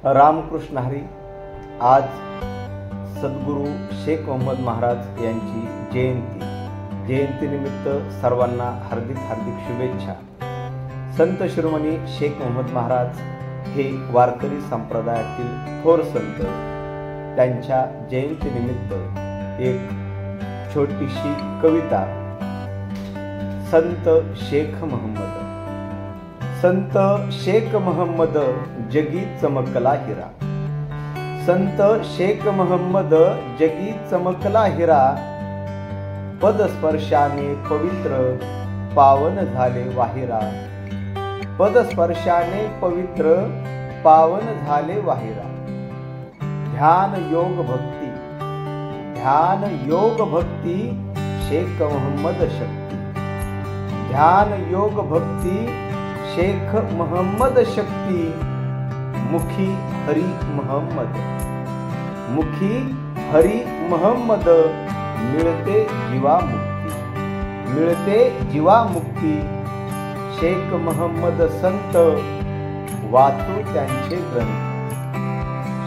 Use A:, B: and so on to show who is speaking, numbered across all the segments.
A: रामकृष्ण हरी। आज सद्गुरू शेख मोहम्मद महाराज यांची जयंतीनिमित्त सर्वांना हार्दिक शुभेच्छा। संत शिरोमणी शेख मोहम्मद महाराज हे वारकरी संप्रदायातील थोर संत। त्यांच्या जयंतीनिमित्त एक छोटीशी कविता। संत शेख मोहम्मद जगी चमकला हिरा। संत शेख मोहम्मद जगी चमकला हिरा। पदस्पर्शाने पवित्र पावन झाले वाहिरा। पदस्पर्शाने पवित्र पावन झाले वाहिरा। ध्यान योग भक्ती शेख मोहम्मद शक्ती। ध्यान योग भक्ती शेख मोहम्मद शक्ती। मुखी हरी मोहम्मद मिळते जीवा मुक्ती। शेख मोहम्मद संत वाचू त्यांचे ग्रंथ।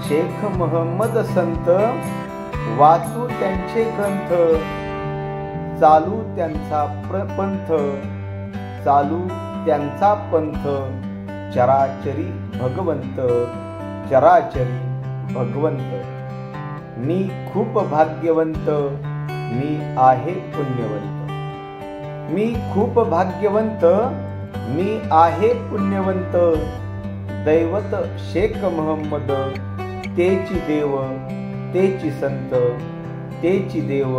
A: शेख मोहम्मद संत वाचू त्यांचे ग्रंथ। चालू त्यांचा पंथ चराचरी भगवंत। मी खूप भाग्यवंत मी आहे पुण्यवंत। मी खूप भाग्यवंत मी आहे पुण्यवंत। दैवत शेख मोहम्मद तेची देव तेची संत। तेची देव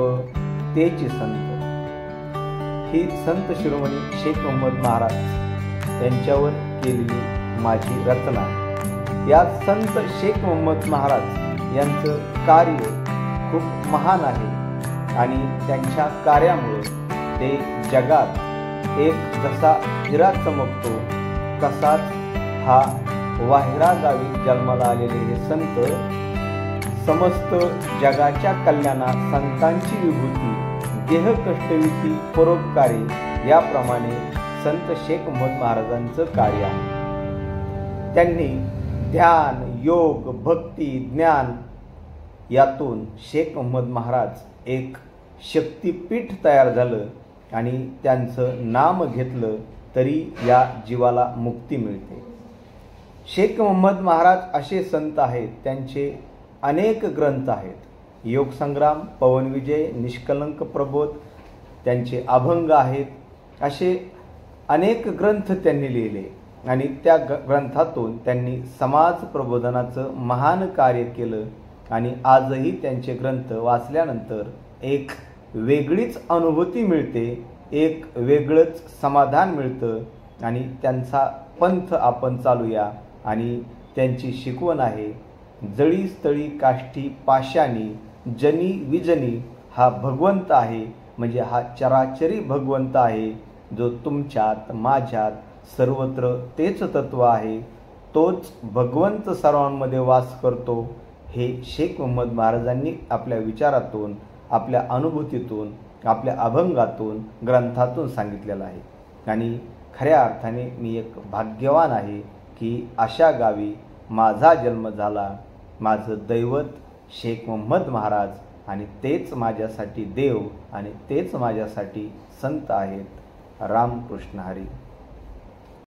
A: तेची संत। ही संत शिरोमणी शेख मोहम्मद महाराज यांच्यावर केलेली माझी रचना। या संत शेख मोहम्मद महाराज यांचं कार्य खूप महान आहे आणि त्यांच्या कार्यामुळे ते जगात एक जसा हिरा चमकतो तसाच हा वाहिरा गावी जन्माला आलेले हे संत समस्त जगाच्या कल्याणात संतांची विभूती देह कष्टविती परोपकारी याप्रमाणे संत शेख मोहम्मद महाराजांचं कार्य आहे। त्यांनी ध्यान योग भक्ती ज्ञान यातून शेख मोहम्मद महाराज एक शक्तिपीठ तयार झालं आणि त्यांचं नाम घेतलं तरी या जीवाला मुक्ती मिळते। शेख मोहम्मद महाराज असे संत आहेत, त्यांचे अनेक ग्रंथ आहेत। योग संग्राम, पवन विजय, निष्कलंक प्रबोध, त्यांचे अभंग आहेत। असे अनेक ग्रंथ त्यांनी लिहिले आणि त्या ग्रंथातून त्यांनी समाज प्रबोधनाचं महान कार्य केलं आणि आजही त्यांचे ग्रंथ वाचल्यानंतर एक वेगळीच अनुभूती मिळते, एक वेगळंच समाधान मिळतं आणि त्यांचा पंथ आपण चालूया। आणि त्यांची शिकवण आहे, जळी स्थळी काष्ठी पाशानी जनी विजनी हा भगवंत आहे। म्हणजे हा चराचरी भगवंत आहे, जो तुमच्यात माझ्यात सर्वत्र तेच तत्व आहे। तोच भगवंत सर्वांमध्ये वास करतो। हे शेख मोहम्मद महाराजांनी आपल्या विचारातून, आपल्या अनुभूतीतून, आपल्या अभंगातून, ग्रंथातून सांगितलेलं आहे। आणि खऱ्या अर्थाने मी एक भाग्यवान आहे की अशा गावी माझा जन्म झाला। माझं दैवत शेख मोहम्मद महाराज आणि तेच माझ्यासाठी देव आणि तेच माझ्यासाठी संत आहेत। रामकृष्ण हरी।